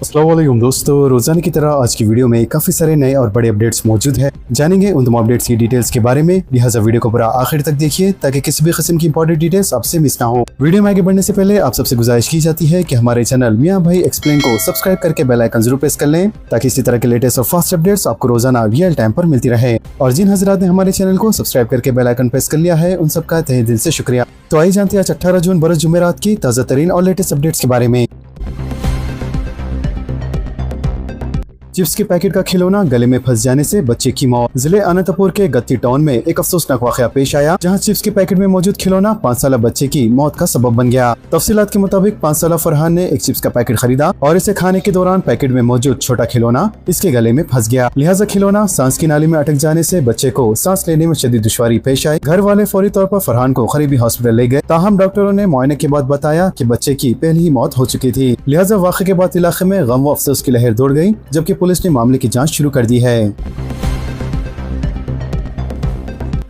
अस्सलाम वालेकुम दोस्तों, रोजाना की तरह आज की वीडियो में काफी सारे नए और बड़े अपडेट्स मौजूद हैं। जानेंगे उन तमाम अपडेट्स की डिटेल्स के बारे में, लिहाजा वीडियो को पूरा आखिर तक देखिए ताकि किसी भी किस्म की इंपॉर्टेंट डिटेल्स आपसे मिस ना हो। वीडियो में आगे बढ़ने से पहले आप सबसे गुजारिश की जाती है कि हमारे चैनल मियां भाई एक्सप्लेन को सब्सक्राइब करके बेल आइकन जरूर प्रेस कर लें ताकि इसी तरह के लेटेस्ट और फास्ट अपडेट्स आपको रोजाना रियल टाइम पर मिलती रहे। और जिन हजरात ने हमारे चैनल को सब्सक्राइब करके बेल आइकन प्रेस कर लिया है उन सबका तहे दिल से शुक्रिया। तो आइए जानते हैं आज 18 जून बरस जुमेरात की ताज़ा तरीन और लेटेस्ट अपडेट्स के बारे में। चिप्स के पैकेट का खिलौना गले में फंस जाने से बच्चे की मौत। जिले अनंतपुर के गत्ती टाउन में एक अफसोसनाक वाकया पेश आया जहां चिप्स के पैकेट में मौजूद खिलौना 5 साल बच्चे की मौत का सबब बन गया। तफसीलात के मुताबिक 5 साल फरहान ने एक चिप्स का पैकेट खरीदा और इसे खाने के दौरान पैकेट में मौजूद छोटा खिलौना इसके गले में फंस गया। लिहाजा खिलौना सांस की नाली में अटक जाने से बच्चे को सांस लेने में शदीद दुश्वारी पेश आई। घर वाले फौरी तौर पर फरहान को करीबी हॉस्पिटल ले गए, ताहम डॉक्टरों ने मुआयने के बाद बताया कि बच्चे की पहले ही मौत हो चुकी थी। लिहाजा वाक़े के बाद इलाके में गम व अफसोस की लहर दौड़ गई, जबकि पुलिस ने मामले की शुरू कर दी है।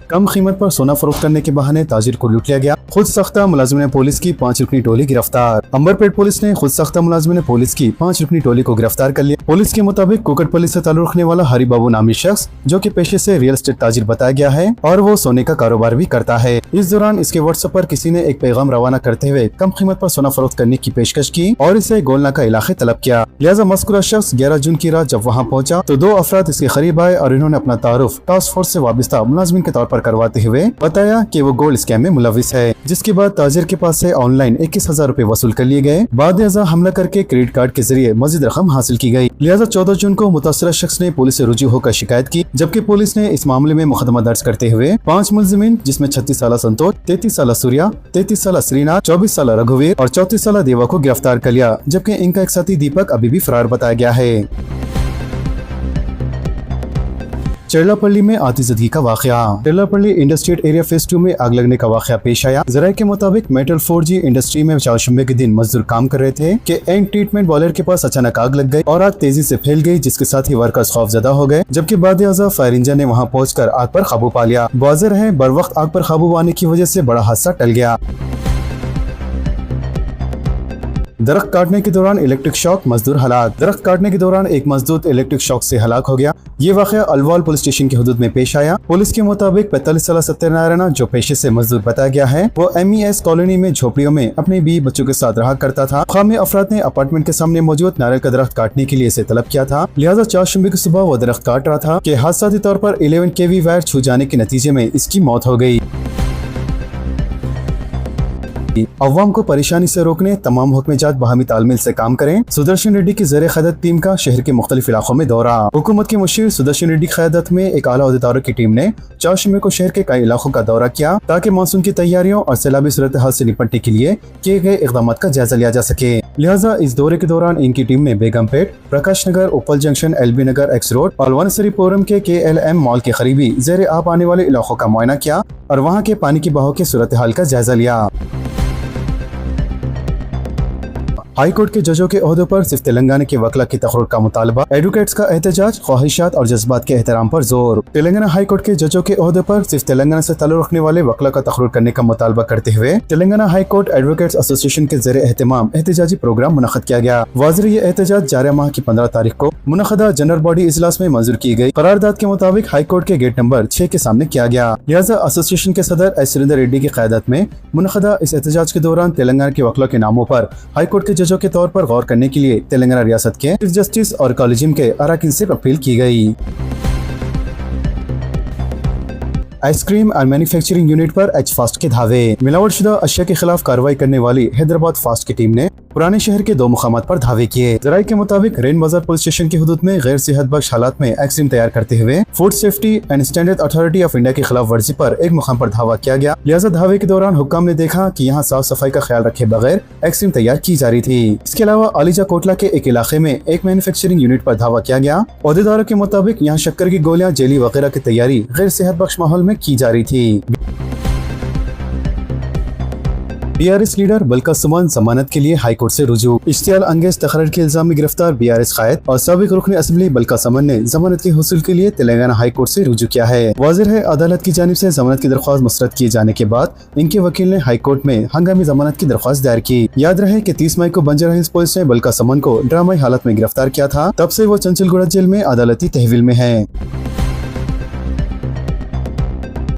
कम कीमत पर सोना फरोख्त करने के बहाने ताजिर को लूट लिया गया। खुद सख्ता मुलाजिम ने पुलिस की 5 रुकनी टोली गिरफ्तार। अंबरपेट पुलिस ने खुद सख्ता मुलाजिम ने पुलिस की 5 रुकनी टोली को गिरफ्तार कर लिया। पुलिस के मुताबिक कुकट पुलिस से ताल्लुक रखने वाला हरी बाबू नामी शख्स, जो कि पेशे से रियल एस्टेट ताजिर बताया गया है और वो सोने का कारोबार भी करता है। इस दौरान इसके व्हाट्सएप पर किसी ने एक पैगाम रवाना करते हुए कम कीमत पर सोना फरोख्त करने की पेशकश की और इसे गोलनाका इलाके तलब किया। लिहाजा मज़कूरा शख्स 11 जून की रात जब वहाँ पहुँचा तो 2 अफराद इसके करीब आए और इन्होंने अपना तारुफ टास्क फोर्स से वाबस्ता मुलाजिम के तौर पर करवाते हुए बताया कि वो गोल्ड स्कैम में मुलविस है, जिसके बाद ताजिर के पास से ऑनलाइन 21,000 रुपए वसूल कर लिए गए। बाद हमला करके क्रेडिट कार्ड के जरिए मजीद रकम हासिल की गई। लिहाजा 14 जून को मुतासरा शख्स ने पुलिस से रुजू होकर शिकायत की, जबकि पुलिस ने इस मामले में मुकदमा दर्ज करते हुए 5 मुलजिमीन जिसमें 36 साल संतोष, 33 साल सूर्या, 33 साल श्रीनाथ, 24 साल रघुवीर और 34 साल देवा को गिरफ्तार कर लिया, जबकि इनका एक साथी दीपक अभी भी फरार बताया गया है। चरलापल्ली में आतिशबाजी का वाकया। चरलापल्ली इंडस्ट्रियल एरिया फेज 2 में आग लगने का वाकया पेश आया। जराये के मुताबिक मेटल 4G इंडस्ट्री में चारशंबे के दिन मजदूर काम कर रहे थे कि एंड ट्रीटमेंट बॉयलर के पास अचानक आग लग गई और आग तेजी से फैल गई, जिसके साथ ही वर्कर्स खौफजदा हो गए, जबकि बाद फायर इंजन ने वहां पहुंचकर आग पर काबू पा लिया। वाज़ेह है बर वक्त आग पर काबू पाने की वजह से बड़ा हादसा टल गया। दरख्त काटने के दौरान इलेक्ट्रिक शॉक, मजदूर हलाक। दरख्त काटने के दौरान एक मजदूर इलेक्ट्रिक शॉक से हलाक हो गया। ये वाकया अलवाल पुलिस स्टेशन की हदूद में पेश आया। पुलिस के मुताबिक 45 साल सत्यनारायण, जो पेशे से मजदूर बताया गया है, वो MES कॉलोनी में झोपड़ियों में अपने 20 बच्चों के साथ रहा करता था। मुकामी अफराद ने अपार्टमेंट के सामने मौजूद नारियल का दरख्त काटने के लिए इसे तलब किया था। लिहाजा चारशंबे की सुबह वो दरख्त काट रहा था कि हादसाती तौर पर 11 kV वायर छू जाने के नतीजे में इसकी मौत हो गई। अवाम को परेशानी से रोकने तमाम हुक्मजात बाहमी तालमेल से काम करें। सुदर्शन रेड्डी की ज़ेरे क़यादत टीम का शहर के मुख्तलिफ इलाकों में दौरा। हुकूमत के मुशीर सुदर्शन रेड्डी की क़यादत में एक आला अहदेदारों की टीम ने चारशंबे को शहर के कई इलाकों का दौरा किया ताकि मानसून की तैयारियों और सैलाबी सूरत हाल से निपटने के लिए किए गए इक़दाम का जायजा लिया जा सके। लिहाजा इस दौरे के दौरान इनकी टीम ने बेगमपेट, प्रकाश नगर, उपल जंक्शन, LB नगर, X रोड और वनसरीपुरम के KLM मॉल के करीबी ज़ेरे आब आने वाले इलाकों का मुआयना किया और वहाँ के पानी की बहाव की सूरत हाल का जायजा लिया। हाई कोर्ट के जजों के ओहदों पर सिर्फ तेलंगाना के वकला की तकर्रुर का मुतालबा। एडवोकेट्स का एहतजाज, ख्वाहिशात और जज्बात के एहतराम पर जोर। तेलंगाना हाई कोर्ट के जजों के ओहदे पर सिर्फ तेलंगाना से ताल्लुक रखने वाले वकला का तकर्रुर करने का मुतालबा करते हुए Telangana high court advocates association के ज़रिए एहतमाम एहतजाजी प्रोग्राम मुनक़्क़द किया गया। वाज़ेह ये एहतजाज जारी माह की 15 तारीख को मुनक़्क़दा जनरल बॉडी इजलास में मंजूर की गई। करारदाद के मुताबिक हाई कोर्ट के गेट नंबर 6 के सामने किया गया। लिहाजा एसोसिएशन के सदर S सुरेंद्र रेड्डी की क़यादत में मुनक़्क़दा इस एहतजाज के दौरान तेलंगाना के वकला के नामों पर हाई कोर्ट के जजों के तौर पर गौर करने के लिए तेलंगाना रियासत के चीफ जस्टिस और कॉलेजियम के अराकीन से अपील की गई। आइसक्रीम और मैन्युफैक्चरिंग यूनिट पर H-फास्ट के धावे। मिलावटशुदा अशिया के खिलाफ कार्रवाई करने वाली हैदराबाद फास्ट की टीम ने पुराने शहर के 2 मुकामात पर धावे किए। जराये के मुताबिक रेन बाजार पुलिस स्टेशन की हदूद में गैर सेहत बख्श हालात में आइसक्रीम तैयार करते हुए food safety and standard authority of India की खिलाफ वर्जी पर एक मुकाम पर धावा किया गया। लिहाजा धावे के दौरान हुक्काम ने देखा कि यहाँ साफ सफाई का ख्याल रखे बगैर आइसक्रीम तैयार की जा रही थी। इसके अलावा अलीजा कोटला के एक इलाके में एक मैन्युफैक्चरिंग यूनिट पर धावा किया गया। ओहदेदारों के मुताबिक यहाँ शक्कर की गोलियां, जेली वगैरह की तैयारी गैर सेहत बख्श माहौल में की जा रही थी। बीआरएस लीडर बलका सुमन जमानत के लिए हाईकोर्ट से रुजू। इश्तियाल अंगेज तकरार के इल्जाम में गिरफ्तार बीआरएस कायद और साबिक रुकन असेंबली बलका सुमन ने जमानत के हुसूल के लिए तेलंगाना हाईकोर्ट से रुजू किया है। वाज़ेह है अदालत की जानिब से जमानत की दरख्वास्त मुस्तरद किए जाने के बाद इनके वकील ने हाईकोर्ट में हंगामी जमानत की दरख्वास्त दायर की। याद रहे कि 30 मई को बंजारा हिल्स पुलिस ने बलका सुमन को ड्रामाई हालत में गिरफ्तार किया था। तब से वो चंचलगुड़ा जेल में अदालती तहवील में है।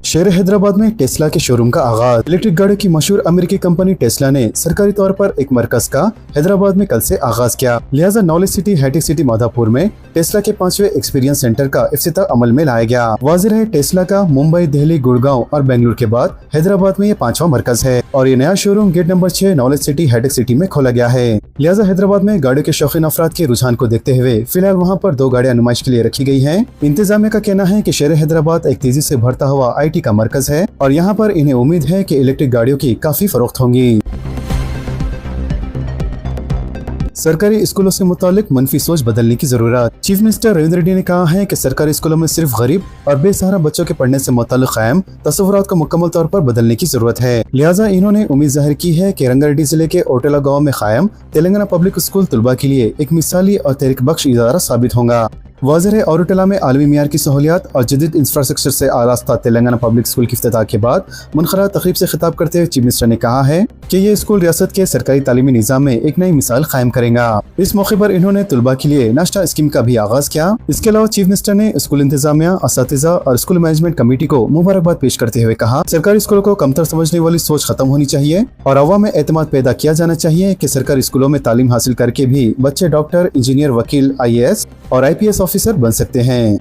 शहर हैदराबाद में टेस्ला के शोरूम का आगाज। इलेक्ट्रिक गाड़ी की मशहूर अमेरिकी कंपनी टेस्ला ने सरकारी तौर पर एक मरकज का हैदराबाद में कल से आगाज किया। लिहाजा नॉलेज सिटी हाईटेक सिटी माधापुर में टेस्ला के 5वें एक्सपीरियंस सेंटर का इफ्तिताह अमल में लाया गया। वाज़ेह है टेस्ला का मुंबई, दिल्ली, गुड़गांव और बेंगलुरु के बाद हैदराबाद में ये 5वां मरकज है और ये नया showroom gate number 6 Knowledge City हाईटेक सिटी में खोला गया है। लिहाजा हैदराबाद में गाड़ियों के शौकीन अफराद के रुझान को देखते हुए फिलहाल वहाँ पर 2 गाड़ियां नुमाइश के लिए रखी गई हैं। इंतजामिया का कहना है कि शहर हैदराबाद एक तेजी से बढ़ता हुआ IT का मरकज है और यहाँ पर इन्हें उम्मीद है कि इलेक्ट्रिक गाड़ियों की काफी फरोख्त होंगी। सरकारी स्कूलों से मुतालिक मनफी सोच बदलने की जरूरत। चीफ मिनिस्टर रविंद्र रेड्डी ने कहा है कि सरकारी स्कूलों में सिर्फ गरीब और बेसहारा बच्चों के पढ़ने से मुतालिक कायम तस्वुरात को मुकम्मल तौर पर बदलने की जरूरत है। लिहाजा इन्होंने उम्मीद जाहिर की है कि रंगारेड्डी जिले के ओटेला गाँव में कायम तेलंगाना पब्लिक स्कूल तलबा के लिए एक मिसाली और तहरीक बख्श इदारा साबित होगा। वाज़ेह है ओटेला में आलमी मियार की सहूलियात और जदीद इंफ्रास्ट्रक्चर से आरास्ता तेलंगाना पब्लिक स्कूल की इफ्तिताह के बाद मुनक़ररा तक़रीब से खिताब करते हुए चीफ मिनिस्टर ने कहा है कि ये स्कूल रियासत के सरकारी तालीमी निज़ाम में एक नई मिसाल कायम करेगा। इस मौके पर इन्होंने तलबा के लिए नाश्ता स्कीम का भी आगाज किया। इसके अलावा चीफ मिनिस्टर ने स्कूल इंतजामिया, असातिज़ा और स्कूल मैनेजमेंट कमेटी को मुबारकबाद पेश करते हुए कहा, सरकारी स्कूलों को कमतर समझने वाली सोच खत्म होनी चाहिए और अवाम में एतमाद पैदा किया जाना चाहिए कि सरकारी स्कूलों में तालीम हासिल करके भी बच्चे डॉक्टर, इंजीनियर, वकील, IAS और IPS ऑफिसर बन सकते हैं।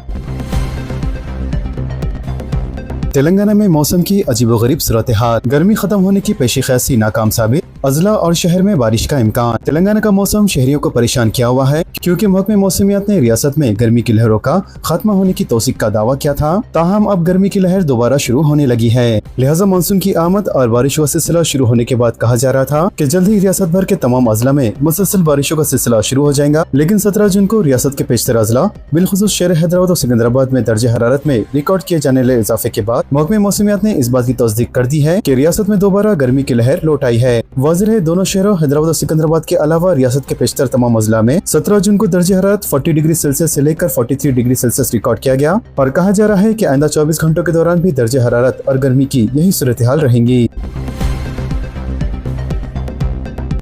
तेलंगाना में मौसम की अजीबोगरीब सूरत हाल। गर्मी खत्म होने की पेशी ख्यासी नाकाम साबित। अजला और शहर में बारिश का इम्कान। तेलंगाना का मौसम शहरियों को परेशान किया हुआ है क्योंकि महकमे मौसमियात ने रियासत में गर्मी की लहरों का खात्मा होने की तौसीक का दावा किया था। ताहम अब गर्मी की लहर दोबारा शुरू होने लगी है। लिहाजा मानसून की आमद और बारिशों का सिलसिला शुरू होने के बाद कहा जा रहा था कि जल्द ही रियासत भर के तमाम अजला में मुसलसल बारिशों का सिलसिला शुरू हो जाएगा। लेकिन 17 जून को रियासत के पेशतर अजला बिलखुसूस शहर हैदराबाद और सिकंदराबाद में दर्जे हरारत में रिकॉर्ड किए जाने वाले इजाफे के बाद महकमे मौसमियात ने इस बात की तस्दीक कर दी है कि रियासत में दोबारा गर्मी की लहर लौट आई है। वाज़ेह है दोनों शहरों हैदराबाद और सिकंदराबाद के अलावा रियासत के पेशतर तमाम अजला में 17 जून को दर्जे हरारत 40 डिग्री सेल्सियस से लेकर 43 डिग्री सेल्सियस रिकॉर्ड किया गया और कहा जा रहा है कि आइंदा 24 घंटों के दौरान भी दर्जे हरारत और गर्मी की यही सूरत हाल रहेंगी।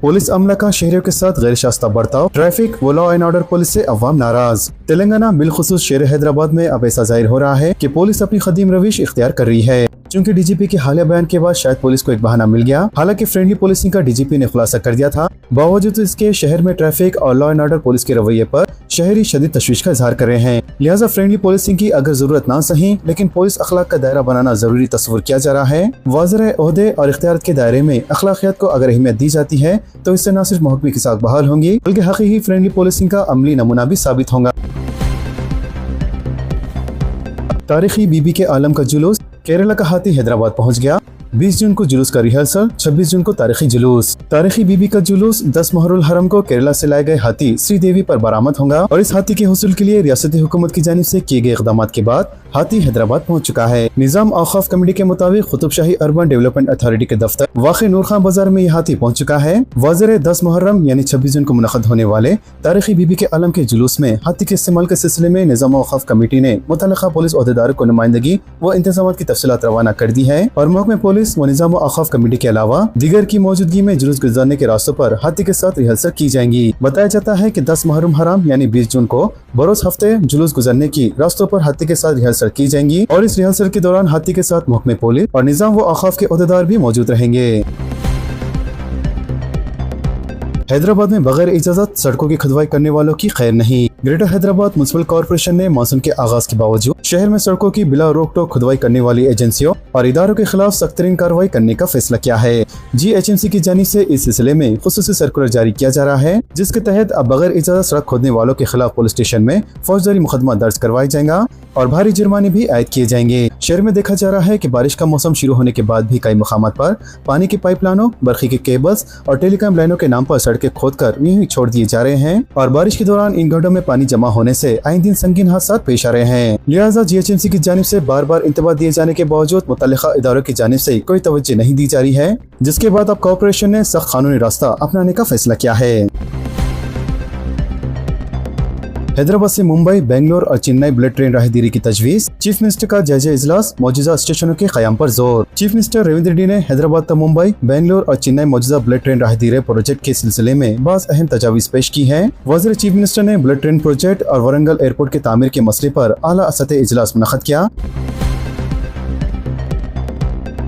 पुलिस अमला का शहरियों के साथ गैर शास्ता बर्ताव। ट्रैफिक व लॉ एंड ऑर्डर पुलिस से अवाम नाराज। तेलंगाना बिलखुसूस शहर हैदराबाद में अब ऐसा जाहिर हो रहा है कि पुलिस अपनी कदीम रविश इख्तियार कर रही है। चूंकि DGP के हालिया बयान के बाद शायद पुलिस को एक बहाना मिल गया। हालांकि फ्रेंडली पुलिसिंग का DGP ने खुलासा कर दिया था। बावजूद इसके शहर में ट्रैफिक और लॉ एंड ऑर्डर पुलिस के रवैये पर शहरी शदीद तशवीश का इजहार कर रहे हैं। लिहाजा फ्रेंडली पुलिसिंग की अगर जरूरत ना सही लेकिन पुलिस अखलाक का दायरा बनाना जरूरी तस्वुर किया जा रहा है। वाज़ेह ओहदे और इख्तियार के दायरे में अखलाकियात को अगर अहमियत दी जाती है तो इससे न सिर्फ महकमे की साख बहाल होंगी बल्कि हकीकी फ्रेंडली पुलिसिंग का अमली नमूना भी साबित होगा। तारीखी बीबी के आलम का जुलूस। केरला का हाथी हैदराबाद पहुंच गया। 20 जून को जुलूस का रिहर्सल, 26 जून को तारीखी जुलूस। तारीखी बीबी का जुलूस 10 मुहर्रम हरम को केरला से लाए गए हाथी श्रीदेवी पर बरामद होगा और इस हाथी के हुसूल के लिए रियासती हुकूमत की जानिब से किए गए इक़दामात के बाद हाथी हैदराबाद पहुंच चुका है। निजाम औक़ाफ़ कमेटी के मुताबिक कुतुब शाही अर्बन डेवलपमेंट अथॉरिटी के दफ्तर वाक़ई नूर खान बाजार में यह हाथी पहुंच चुका है। वाज़ेह 10 मुहर्रम यानी 26 जून को मुनक़द होने वाले तारीखी बीबी के आलम के जुलूस में हाथी के इस्तेमाल के सिलसिले में निजाम औक़ाफ़ कमेटी ने मुतल्लिक़ा पुलिस ओहदेदारों को नुमाइंदगी व इंतज़ामात की तफसीलात रवाना कर दी है और महकमे पुलिस व निजाम औक़ाफ़ कमेटी के अलावा दीगर की मौजूदगी में जुलूस गुजारने के रास्तों पर हाथी के साथ रिहर्सल की जाएंगी। बताया जाता है कि 10 मुहर्रम हराम यानी 20 जून को बरोज हफ्ते जुलूस गुजारने की रास्तों पर हाथी के साथ रिहर्सल की जाएंगी और इस रिहर्सल के दौरान हाथी के साथ महकमे पुलिस और निजाम व औक़ाफ़ के ओहदेदार भी मौजूद रहेंगे। हैदराबाद में बगैर इजाजत सड़कों की खुदवाई करने वालों की खैर नहीं। ग्रेटर हैदराबाद म्युनिसिपल कॉर्पोरेशन ने मानसून के आगाज के बावजूद शहर में सड़कों की बिला रोक टोक खुदवाई करने वाली एजेंसियों और इदारों के खिलाफ सख्त तरीन कार्रवाई करने का फैसला किया है। GHMC की जानिब से इस सिलसिले में खुसूसी सर्कुलर जारी किया जा रहा है जिसके तहत अब बगैर इजाजत सड़क खोदने वालों के खिलाफ पुलिस स्टेशन में फौजदारी मुकदमा दर्ज करवाया जाएगा और भारी जुर्माने भी आयद किए जाएंगे। शहर में देखा जा रहा है कि बारिश का मौसम शुरू होने के बाद भी कई मुकामात पर पानी की पाइप लाइनों, बरखी के केबल्स और टेलीकॉम लाइनों के नाम पर सड़कें खोदकर यूं छोड़ दिए जा रहे हैं और बारिश के दौरान इन गड्ढों में पानी जमा होने से आए दिन संगीन हादसा पेश आ रहे हैं। लिहाजा GHMC की जानिब से बार बार इंतबाह दिए जाने के बावजूद मुतल्लिका इदारों की जानिब से कोई तवज्जो नहीं दी जा रही है, जिसके बाद अब कॉर्पोरेशन ने सख्त कानूनी रास्ता अपनाने का फैसला किया है। हैदराबाद से मुंबई, बेंगलोर और चेन्नई बुलेट ट्रेन राहगीरी की तजवीज। चीफ मिनिस्टर का जायजा इजलास, मौजूदा स्टेशनों के क़याम पर जोर। चीफ मिनिस्टर रेवंत रेड्डी ने हैदराबाद तक मुंबई, बेंगलोर और चेन्नई मौजूदा बुलेट ट्रेन राहगीरी प्रोजेक्ट के सिलसिले में बाज़ अहम तजावीज़ पेश की है। वज़ीर चीफ मिनिस्टर ने बुलेट ट्रेन प्रोजेक्ट और वरंगल एयरपोर्ट के तामीर के मसले पर आला सतह इजलास मुनक़्क़द किया।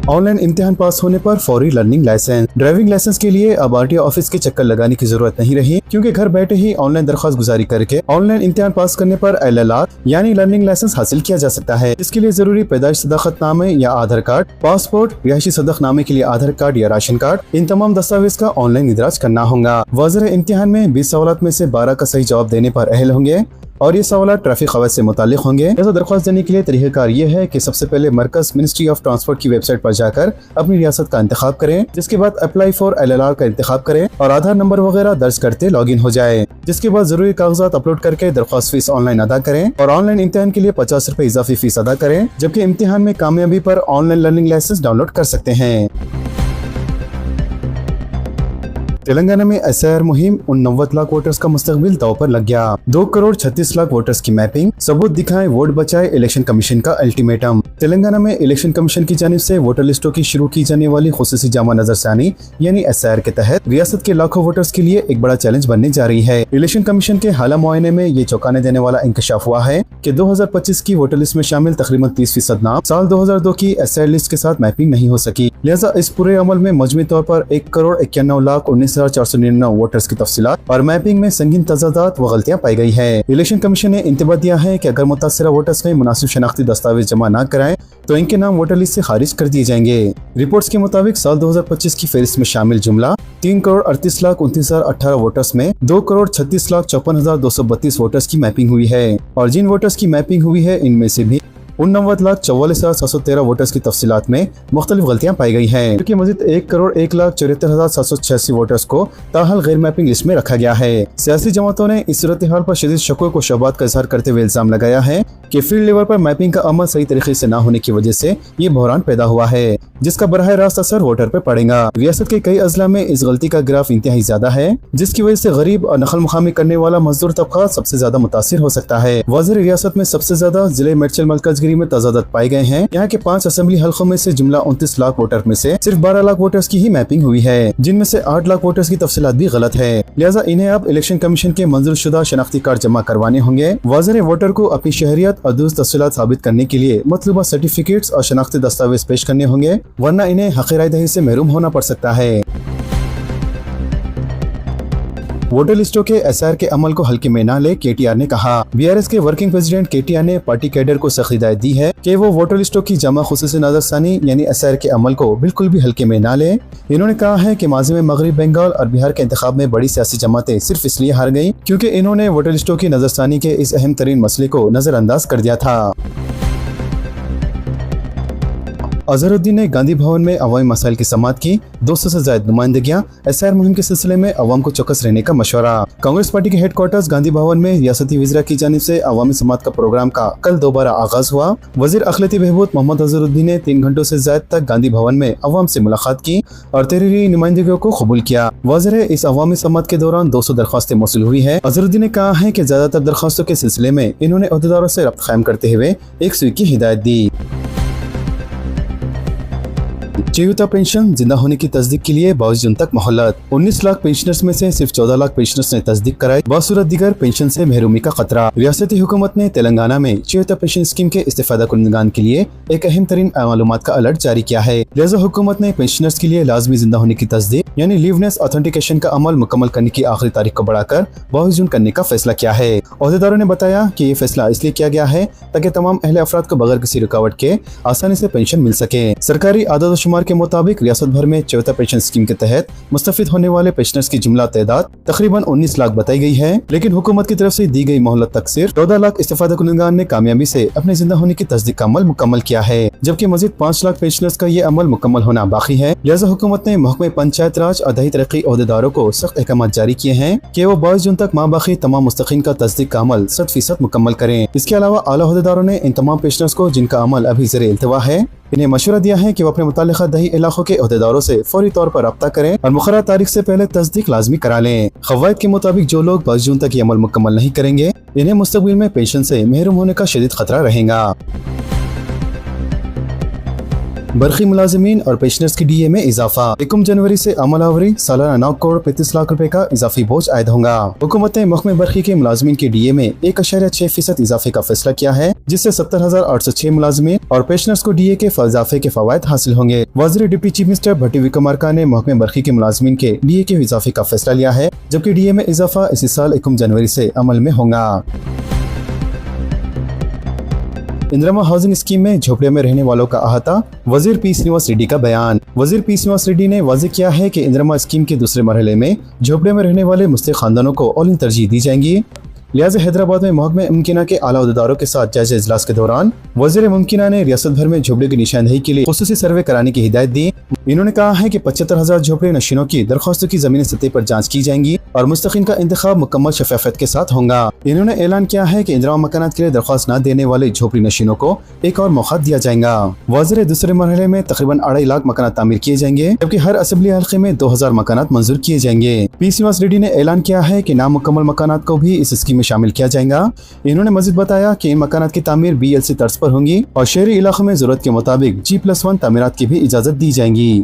ऑनलाइन इम्तिहान पास होने पर फौरी लर्निंग लाइसेंस। ड्राइविंग लाइसेंस के लिए अब RTO ऑफिस के चक्कर लगाने की जरूरत नहीं रही, क्योंकि घर बैठे ही ऑनलाइन दरख्वास्त गुजारी करके ऑनलाइन इम्तिहान पास करने पर LLR यानी लर्निंग लाइसेंस हासिल किया जा सकता है। इसके लिए जरूरी पैदाइश सदाकतनामे या आधार कार्ड, पासपोर्ट, रिहायशी सदकनामे के लिए आधार कार्ड या राशन कार्ड, इन तमाम दस्तावेज का ऑनलाइन इदराज करना होगा। वज़ीर इम्तिहान में 20 सवालात में से 12 का सही जवाब देने पर अहल होंगे और ये सवाल ट्रैफिक खवात से मुतालिक होंगे। ऐसा दरख्वास्त देने के लिए तरीक़ाकार ये है कि सबसे पहले मरकज मिनिस्ट्री ऑफ ट्रांसपोर्ट की वेबसाइट पर जाकर अपनी रियासत का इंतखाब करें, जिसके बाद अप्लाई फॉर LLR का इंतखाब करें और आधार नंबर वगैरह दर्ज करते लॉगिन हो जाए। जिसके बाद जरूरी कागजात अपलोड करके दरख्वास्त फीस ऑनलाइन अदा करें और ऑनलाइन इम्तिहान के लिए 50 रुपए इजाफी फीस अदा करें, जबकि इम्तिहान में कामयाबी पर ऑनलाइन लर्निंग लाइसेंस डाउनलोड कर सकते हैं। तेलंगाना में SIR मुहिम 89 लाख वोटर्स का मुस्तकबिल दांव पर लग गया। 2 करोड़ 36 लाख वोटर्स की मैपिंग, सबूत दिखाएं वोट बचाए इलेक्शन कमीशन का अल्टीमेटम। तेलंगाना में इलेक्शन कमीशन की जानिब से वोटर लिस्टों की शुरू की जाने वाली खुसूसी जामा नजरसानी यानी SIR के तहत रियासत के लाखों वोटर्स के लिए एक बड़ा चैलेंज बनने जा रही है। इलेक्शन कमीशन के हाला मुआयने में ये चौंकाने देने वाला इंकशाफ हुआ है कि 2025 की वोटर लिस्ट में शामिल तकरीबन 30% नाम साल 2002 की SIR लिस्ट के साथ मैपिंग नहीं हो सकी। लिहाजा इस पूरे अमल में मजमूई तौर पर 1 करोड़ 91 लाख 19,499 वोटर्स की तफसीलात और मैपिंग में संगीन तजादात व गलतियां पाई गई है। इलेक्शन कमीशन ने इंतबाह दिया है कि अगर मुतासिरा वोटर्स ने मुनासिब शनाख्ती दस्तावेज जमा न कराएं तो इनके नाम वोटर लिस्ट से खारिज कर दिए जाएंगे। रिपोर्ट्स के मुताबिक साल 2025 की फहरिस्त में शामिल जुमला 3 करोड़ 38 लाख 29,018 वोटर्स में 2 करोड़ 36 लाख 54,232 वोटर्स की मैपिंग हुई है और जिन वोटर्स की मैपिंग हुई है इनमें से भी 89 लाख 44,713 वोटर्स की तफसीलात में मुख्तलिफ गलतियां पाई गई हैं, क्योंकि मजीद 1 करोड़ 1,74,786 वोटर्स को ताहल गैर मैपिंग लिस्ट में रखा गया है। सियासी जमातों ने इस सूरत हाल पर शदीद शकों को शबात का इजहार करते हुए इल्जाम लगाया है कि फील्ड लेवल पर मैपिंग का अमल सही तरीके से न होने की वजह से ये बहरान पैदा हुआ है, जिसका बराह रास्त असर वोटर पर पड़ेगा। रियासत के कई अजला में इस गलती का ग्राफ इंतहाई ज्यादा है, जिसकी वजह से गरीब और नकल मुकामी करने वाला मजदूर तबका सबसे ज्यादा मुतासिर हो सकता है। वज़ीर रियासत में सबसे ज्यादा जिले मेडचल मरकजगिरी में तजादत पाए गए हैं। यहाँ के 5 असेंबली हल्कों में से जुमला 29 लाख वोटर में से सिर्फ 12 लाख वोटर्स की ही मैपिंग हुई है, जिनमें से 8 लाख वोटर्स की तफसीलात भी गलत है। लिहाजा इन्हें अब इलेक्शन कमीशन के मंजूर शुदा शनाख्ती कार्ड जमा करवाने होंगे। वज़ीर वोटर को अपनी शहरियत और दूसरी तफसीलात साबित करने के लिए मतलूबा सर्टिफिकेट्स और शनाख्ती दस्तावेज पेश करने होंगे, वरना इन्हें हक़ राय दही से महरूम होना पड़ सकता है। वोटर लिस्टों के SIR के अमल को हल्के में न ले, KTR ने कहा। BRS के वर्किंग प्रेसिडेंट KTR ने पार्टी कैडर को सख्त हिदायत दी है कि वो वोटर लिस्टों की जमा खुसूसी नजरसानी यानी SIR के अमल को बिल्कुल भी हल्के में न ले। इन्होंने कहा है कि माजी में मगरबी बंगाल और बिहार के इंतखाब में बड़ी सियासी जमातें सिर्फ इसलिए हार गयी क्योंकि इन्होंने वोटर लिस्टों की नजरसानी के इस अहम तरीन मसले को नजरअंदाज कर दिया था। अजहरुद्दीन ने गांधी भवन में अवामी मसाइल की समाअत की। 200 से ज्यादा नुमाइंदगियां। SIR मुहिम के सिलसिले में अवाम को चौकस रहने का मशवरा। कांग्रेस पार्टी के हेडक्वार्टर्स गांधी भवन में रियासती वज़ीरा की जानिब से अवामी समाअत का प्रोग्राम का कल दोबारा आगाज हुआ। वज़ीर अखिलती बहबूद मोहम्मद अजहरुद्दीन ने 3 घंटों से ज्यादा तक गांधी भवन में अवाम से मुलाकात की और तहरीरी नुमाइंदगियों को कबूल किया। वाज़ेह है इस अवामी समाअत के दौरान 200 दरख्वास्तें मौसूल हुई है। अजहरुद्दीन ने कहा है कि ज्यादातर दरख्वास्तों के सिलसिले में इन्होंने अहदेदारों से रब्त कायम करते हुए एक सुई की हिदायत दी। चयूता पेंशन जिंदा होने की तस्दीक के लिए 22 जून तक मोहलत। 19 लाख पेंशनर्स में से सिर्फ 14 लाख पेंशनर्स ने तस्दीक कराई। बासूरत दिगर पेंशन से महरूमी का खतरा। रियासती हुकूमत ने तेलंगाना में चयूता पेंशन स्कीम के इस्तेफादा कुनंदगान के लिए एक अहम तरीन मालूमात का अलर्ट जारी किया है। लिहाजा हुकूमत ने पेंशनर्स के लिए लाजमी जिंदा होने की तस्दीक यानी लिवनेस ऑथेंटिकेशन का अमल मुकम्मल करने की आखिरी तारीख को बढ़ाकर 22 जून करने का फैसला किया है। अहदेदारों ने बताया कि ये फैसला इसलिए किया गया है ताकि तमाम अहले अफराद को बगैर किसी रुकावट के आसानी से पेंशन मिल सके। सरकारी आदत शुमार के मुताबिक रियासत भर में 74 पेंशन स्कीम के तहत मुस्तफिद होने वाले पेंशनर्स की जुमला तादाद तकरीबन 19 लाख बताई गई है, लेकिन हुकूमत की तरफ से दी गई मोहलत तक सिर्फ 14 लाख इस्तेफादा कुनगान ने कामयाबी से अपने जिंदा होने की तस्दीक का अमल मुकम्मल किया है, जबकि मजीद 5 लाख पेंशनर्स का ये अमल मुकम्मल होना बाकी है। लिहाजा हुकूमत ने महकमे पंचायत राज और दही तरक्की ओहदेदारों को सख्त अहकाम जारी किए हैं कि वो 22 जून तक माँ बाकी तमाम मुस्तकीन का तस्दीक का अमल 100% मुकम्मल करें। इसके अलावा आला ओहदेदारों ने इन तमाम पेंशनर्स को जिनका अमल अभी ज़ेरे इल्तवा है, इन्हें मशवरा दिया है कि वो अपने मुतालिका दही इलाकों के ओहदेदारों से फौरी तौर पर रब्ता करें और मुकर्रर तारीख से पहले तस्दीक लाजमी करा लें। कवायद के मुताबिक जो लोग 22 जून तक ये अमल मुकम्मल नहीं करेंगे, इन्हें मुस्तकबिल में पेंशन से महरूम होने का शदीद खतरा रहेगा। बरखी मुलाजिमीन और पेंशनर्स की DA में इजाफा। 1 जनवरी से अमलावरी सालाना 9 करोड़ 35 लाख रुपए का इजाफी बोझ आयद होगा। हुकूमत ने महकमे बरखी के मुलाजिमीन की DA में 1.6% इजाफे का फैसला किया है, जिससे 70,806 मुलाजिमीन और पेंशनर्स को DA के इजाफे के फवायद हासिल होंगे। वज़ीर डिप्टी चीफ मिनिस्टर भट्टी विक्रमार्का ने महकमे बरखी के मुलाजिमीन के DA के इजाफे का फैसला लिया है, जबकि DA में इजाफा इसी साल 1 जनवरी से अमल में होगा। इंदिरा हाउसिंग स्कीम में झोपड़ियों में रहने वालों का अहाता, वजीर पी श्रीनिवास रेड्डी का बयान। वजीर पी श्रीनिवास रेड्डी ने वाज़ेह किया है कि इंदिरा स्कीम के दूसरे मरहले में झोपड़ियों में रहने वाले मुस्तहिक खानदानों को औलिन तरजीह दी जाएंगी। लिहाजा हैदराबाद में महकमे मुमकिना के आला अहदेदारों के साथ जायजा इजलास के दौरान वज़ीर मुमकिना ने रियासत भर में झोपड़ियों की निशानदेही के लिए खुसूसी सर्वे कराने की हिदायत दी। इन्होंने कहा है कि 75,000 झोपड़े नशीनों की दरख्वास्तों की ज़मीनी सतह पर जांच की जाएंगी और मुस्तकीन का इंतखाब मुकम्मल शफाफत के साथ होगा। इन्होंने ऐलान किया है कि इंदिरा मकानात के लिए दरख्वास्त न देने वाले झोपड़ी नशीनों को एक और मौका दिया जाएगा। वज़ीर दूसरे मरहले में तकरीबन 2.5 लाख मकानात तामीर किए जाएंगे, जबकि हर असेंबली हल्के में 2000 मकानात मंजूर किए जाएंगे। पी श्रीनिवास रेड्डी ने ऐलान किया है कि नामुकम्मल मकानात को भी इस स्कीम में शामिल किया जाएगा। इन्होंने मजीद बताया कि इन मकानात की तामीर BLC तर्ज पर होंगी और शहरी इलाकों में जरूरत के मुताबिक G+1 तामीरात की भी इजाजत दी जाएंगी।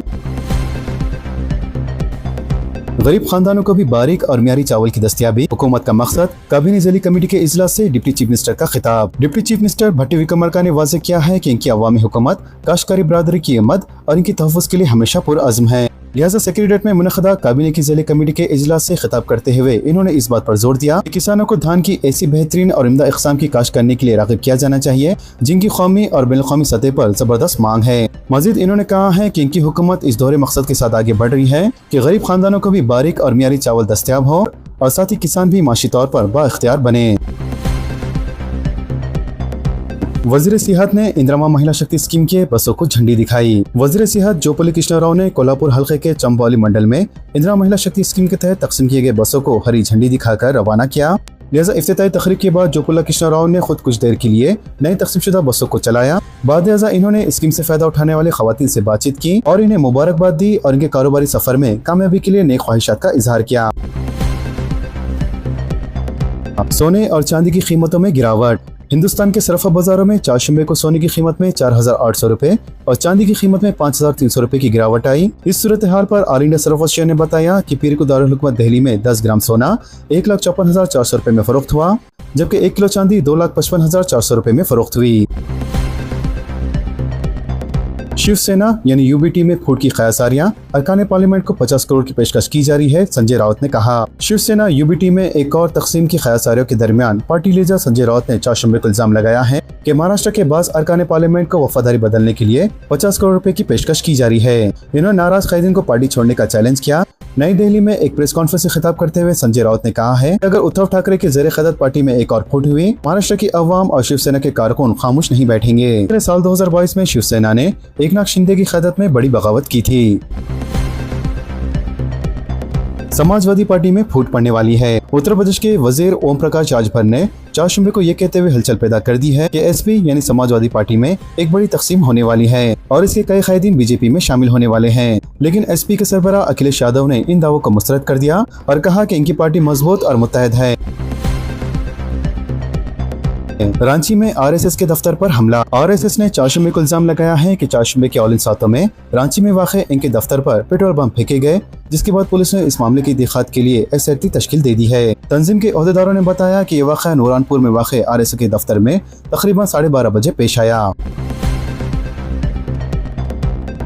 गरीब खानदानों को भी बारीक और मियारी चावल की दस्तयाबी, हुकूमत का मकसद। काबीना ज़ैली कमेटी के इजलास से डिप्टी चीफ मिनिस्टर का खिताब। डिप्टी चीफ मिनिस्टर भट्टी विक्रमार्का ने वाज़ेह किया है कि इनकी अवामी हुकूमत काश्तकारी बरादरी की मद और इनकी तहफ़्फ़ुज़ के लिए हमेशा पुरअज़्म है। लिहाजा सेक्रेटेरिएट में मुनक़दा काबीना की ज़ैली कमेटी के इजलास से खिताब करते हुए इन्होंने इस बात पर जोर दिया कि किसानों को धान की ऐसी बेहतरीन और इम्दा इक़साम की काश्त करने के लिए राग़िब किया जाना चाहिए जिनकी कौमी और बैनुल-अक़वामी सतह पर ज़बरदस्त मांग है। मज़ीद इन्होंने कहा है कि इनकी हुकूमत इस दोहरे मकसद के साथ आगे बढ़ रही है कि गरीब खानदानों को भी बारीक और मियारी चावल दस्तयाब हो और साथ ही किसान भी माशी तौर पर बाइख्तियार बने। वज़ीर सिहत ने इंदिरा महिला शक्ति स्कीम के बसों को झंडी दिखाई। वज़ीर सिहत जोपल्ली कृष्णा राव ने कोल्हापुर हल्के के चंबौली मंडल में इंदिरा महिला शक्ति स्कीम के तहत तकसीम किए गए बसों को हरी झंडी दिखाकर रवाना किया। लिहाजा इफ्तिताई तकरीब के बाद जोपल्ली कृष्णा राव ने खुद कुछ देर के लिए नई तकसीमशुदा बसों को चलाया। बाद इन्होंने स्कीम से फायदा उठाने वाले खवातीन से बातचीत की और इन्हें मुबारकबाद दी और इनके कारोबारी सफर में कामयाबी के लिए नेक ख्वाहिशात का इजहार किया। सोने और चांदी की कीमतों में गिरावट। हिंदुस्तान के सरफा बाजारों में चारशंबे को सोने की कीमत में 4,800 रुपए और चांदी की कीमत में 5,300 रुपए की गिरावट आई। इस सूरत हाल पर ऑल इंडिया सरफा शेयर ने बताया कि पीर को दारुल हुकूमत दिल्ली में 10 ग्राम सोना 1,54,400 रुपए में फरोख्त हुआ, जबकि 1 किलो चांदी 2,55,400 रुपए में फरोख्त हुई। शिवसेना यानी UBT में फूट की क़यासारियां, अरकान पार्लियामेंट को 50 करोड़ की पेशकश की जा रही है, संजय राउत ने कहा। शिवसेना UBT में एक और तकसीम की क़यासारियों के दरमियान पार्टी लीडर संजय राउत ने चारशंबे को इल्जाम लगाया है कि महाराष्ट्र के बाद अरकान पार्लियामेंट को वफादारी बदलने के लिए 50 करोड़ रुपए की पेशकश की जा रही है। इन्होंने नाराज कैदीन को पार्टी छोड़ने का चैलेंज किया। नई दिल्ली में एक प्रेस कॉन्फ्रेंस से खिताब करते हुए संजय राउत ने कहा है कि अगर उद्धव ठाकरे के ज़ेरे क़यादत पार्टी में एक और फूट हुई, महाराष्ट्र की अवाम और शिवसेना के कारकुन खामोश नहीं बैठेंगे। पिछले साल 2022 में शिवसेना ने एकनाथ शिंदे की क़यादत में बड़ी बगावत की थी। समाजवादी पार्टी में फूट पड़ने वाली है। उत्तर प्रदेश के वजीर ओम प्रकाश राजभर ने चारशंबे को ये कहते हुए हलचल पैदा कर दी है कि SP यानी समाजवादी पार्टी में एक बड़ी तकसीम होने वाली है और इसके कई कैदीन BJP में शामिल होने वाले हैं। लेकिन SP के सरबराह अखिलेश यादव ने इन दावों को मुस्तरद कर दिया और कहा कि इनकी पार्टी मजबूत और मुत्तहद है। रांची में RSS के दफ्तर पर हमला। RSS ने चारशंबे को इल्जाम लगाया है कि चारशंबे के औलिन सातों में रांची में वाक़े इनके दफ्तर पर पेट्रोल बम फेंके गए, जिसके बाद पुलिस ने इस मामले की तहक़ीक़ात के लिए SIT तश्कील दे दी है। तंजीम के ओहदेदारों ने बताया कि ये वाक़या नूरानपुर में वाक़े RSS के दफ्तर में तकरीबन 12:30 बजे पेश आया।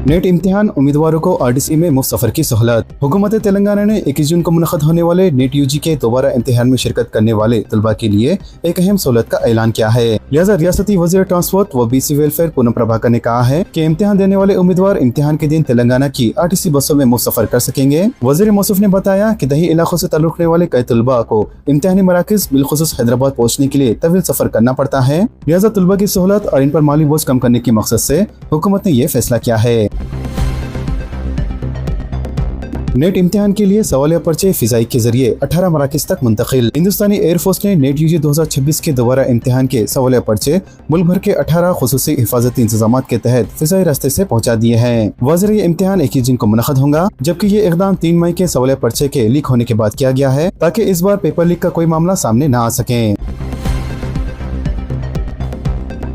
नेट इम्तिहान उम्मीदवारों को RTC में मुफ्त सफर की सहूलत। हुकूमत तेलंगाना ने 21 जून को मुनक़द होने वाले नेट UG के दोबारा इम्तिहान में शिरकत करने वाले तलबा के लिए एक अहम सहूलत का ऐलान किया है। लिहाजा रियासती वज़ीर ट्रांसपोर्ट व BC वेलफेयर पूनम प्रभाकर ने कहा है कि इम्तिहान देने वाले उम्मीदवार इम्तिहान के दिन तेलंगाना की RTC बसों में मुफ्त सफर कर सकेंगे। वज़ीर मौसूफ ने बताया कि दही इलाकों से ताल्लुक़ रखने वाले कई तलबा को इम्तिहानी मराकज़ बिलखुसूस हैदराबाद पहुँचने के लिए तवील सफर करना पड़ता है। लिहाजा तलबा की सहूलत और इन पर माली बोझ कम करने के मकसद से हुकूमत ने यह फैसला किया है। नेट इम्तिहान के लिए सवालिया पर्चे फिजाई के जरिए 18 मराकज़ तक मुंतकिल। हिंदुस्तानी एयरफोर्स ने नेट UG 2026 के दोबारा इम्तिहान के सवालिया पर्चे मुल्क भर के 18 खुसूसी हिफाजती इंतजाम के तहत फिजाई रास्ते से पहुंचा दिए हैं। वाज़ेह ये इम्तिहान 21 जून को मुनक़द होगा, जबकि ये इक़दाम 3 मई के सवालिया पर्चे के लीक होने के बाद किया गया है ताकि इस बार पेपर लीक का कोई मामला सामने न आ सके।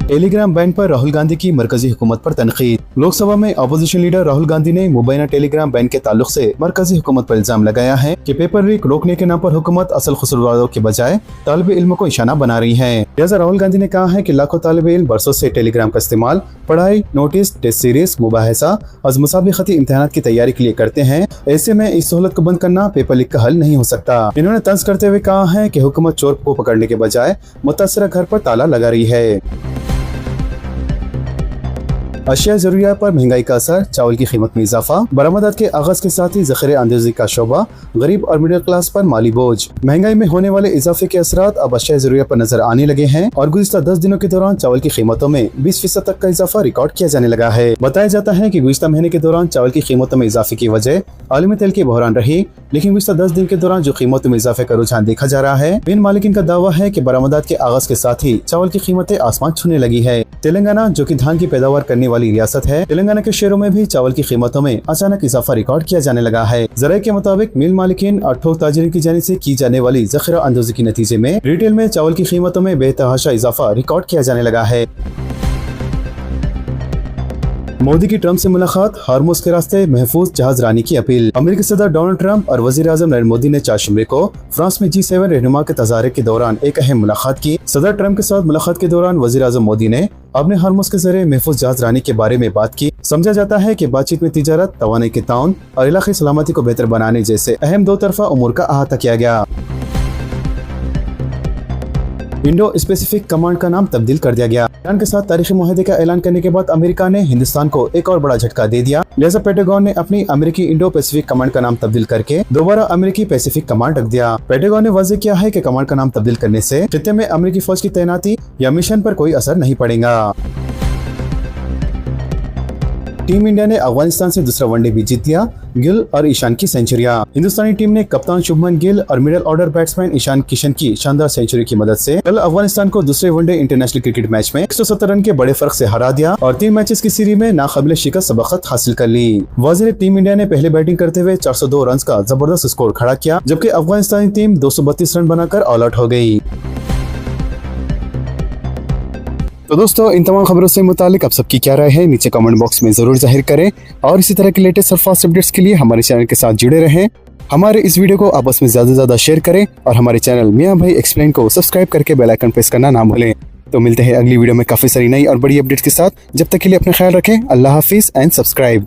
टेलीग्राम बैन पर राहुल गांधी की मरकजी हुकूमत पर तनकीद। लोकसभा में अपोजिशन लीडर राहुल गांधी ने मुबैना टेलीग्राम बैन के ताल्लुक से मरकजी हुकूमत पर इल्जाम लगाया है कि पेपर लीक रोकने के नाम पर हुकूमत असल कसूरवारों के बजाय तालिब इल्म को निशाना बना रही है। लिहाजा राहुल गांधी ने कहा है कि लाखों तालिब इल्म बरसों से टेलीग्राम का इस्तेमाल पढ़ाई, नोटिस, टेस्ट सीरीज, मुबाहिसा और मुसाबिकती इम्तिहानात की तैयारी के लिए करते हैं। ऐसे में इस सहूलत को बंद करना पेपर लीक का हल नहीं हो सकता। इन्होंने तंज करते हुए कहा है कि हुकूमत चोर को पकड़ने के बजाय मुतासरा घर पर ताला लगा रही है। अशिया ज़रूरियात पर महंगाई का असर, चावल की कीमत में इजाफा। बरामदात के आगाज के साथ ही ज़ख़ीरे अंदाज़ी का शोबा, गरीब और मिडिल क्लास पर माली बोझ। महंगाई में होने वाले इजाफे के असरात अब अशिया ज़रूरियात पर नजर आने लगे हैं और गुज़िश्ता 10 दिनों के दौरान चावल की कीमतों में 20% तक का इजाफा रिकॉर्ड किया जाने लगा है। बताया जाता है कि गुज़िश्ता महीने के दौरान चावल की कीमतों में इजाफे की वजह आलमी तेल की बहरान रही, लेकिन गुज़िश्ता 10 दिन के दौरान जो कीमतों में इजाफे का रुझान देखा जा रहा है, इन मालिकिन का दावा है कि बरामदात के आगाज के साथ ही चावल की कीमतें आसमान छूने लगी है। तेलंगाना, जो कि धान की पैदावार करने वाली रियासत है, तेलंगाना के शहरों में भी चावल की कीमतों में अचानक इजाफा रिकॉर्ड किया जाने लगा है। ज़राए के मुताबिक मिल मालिकीन और थोक ताजिरीन की जानिब से की जाने वाली ज़ख़ीरा अंदाज़ी के नतीजे में रिटेल में चावल की कीमतों में बेतहाशा इजाफा रिकॉर्ड किया जाने लगा है। मोदी की ट्रंप से मुलाकात, हार्मोज के रास्ते महफूज जहाज रानी की अपील। अमेरिकी सदर डोनाल्ड ट्रंप और वज़ीर आज़म नरेंद्र मोदी ने 4 जुम्मे को फ्रांस में G7 रहनुमा के तज़ारे के दौरान एक अहम मुलाकात की। सदर ट्रंप के साथ मुलाकात के दौरान वज़ीर आज़म मोदी ने अपने हार्मोज के जरिए महफूज जहाज रानी के बारे में बात की। समझा जाता है कि बातचीत में तिजारत, तवानाई के ताउन और इलाक़ाई सलामती को बेहतर बनाने जैसे अहम 2 तरफ़ा उमूर का अहाता किया गया। इंडो स्पेसिफिक कमांड का नाम तब्दील कर दिया गया। ईरान के साथ तारीखी मुआहदे का ऐलान करने के बाद अमेरिका ने हिंदुस्तान को एक और बड़ा झटका दे दिया। लिहाजा पेंटागन ने अपनी अमेरिकी इंडो पैसिफिक कमांड का नाम तब्दील करके दोबारा अमेरिकी पैसिफिक कमांड रख दिया। पेंटागन ने वाज़ेह किया है कि कमांड का नाम तब्दील करने से खित्ते में अमेरिकी फौज की तैनाती या मिशन पर कोई असर नहीं पड़ेगा। टीम इंडिया ने अफगानिस्तान से दूसरा वनडे भी जीत लिया। गिल और ईशान की सेंचुरियां। हिंदुस्तानी टीम ने कप्तान शुभमन गिल और middle order batsman Ishan Kishan की शानदार सेंचुरी की मदद से कल अफगानिस्तान को दूसरे वनडे इंटरनेशनल क्रिकेट मैच में 170 रन के बड़े फर्क से हरा दिया और 3 मैचेस की सीरीज में नाकाबिले शिकस्त सबकत हासिल कर ली। वाज़ेह टीम इंडिया ने पहले बैटिंग करते हुए 402 रन का जबरदस्त स्कोर खड़ा किया, जबकि अफगानिस्तानी टीम 232 रन बनाकर ऑल आउट हो गयी। तो दोस्तों, इन तमाम खबरों से मुतालिक आप सबकी क्या राय है नीचे कमेंट बॉक्स में जरूर जाहिर करें और इसी तरह के लेटेस्ट और फास्ट अपडेट्स के लिए हमारे चैनल के साथ जुड़े रहें। हमारे इस वीडियो को आपस में ज्यादा से ज्यादा शेयर करें और हमारे चैनल मियां भाई एक्सप्लेन को सब्सक्राइब करके बेल आइकन प्रेस करना ना भूलें। तो मिलते हैं अगली वीडियो में काफी सारी नई और बड़ी अपडेट्स के साथ। जब तक के लिए अपना ख्याल रखें। अल्लाह हाफिज एंड सब्सक्राइब।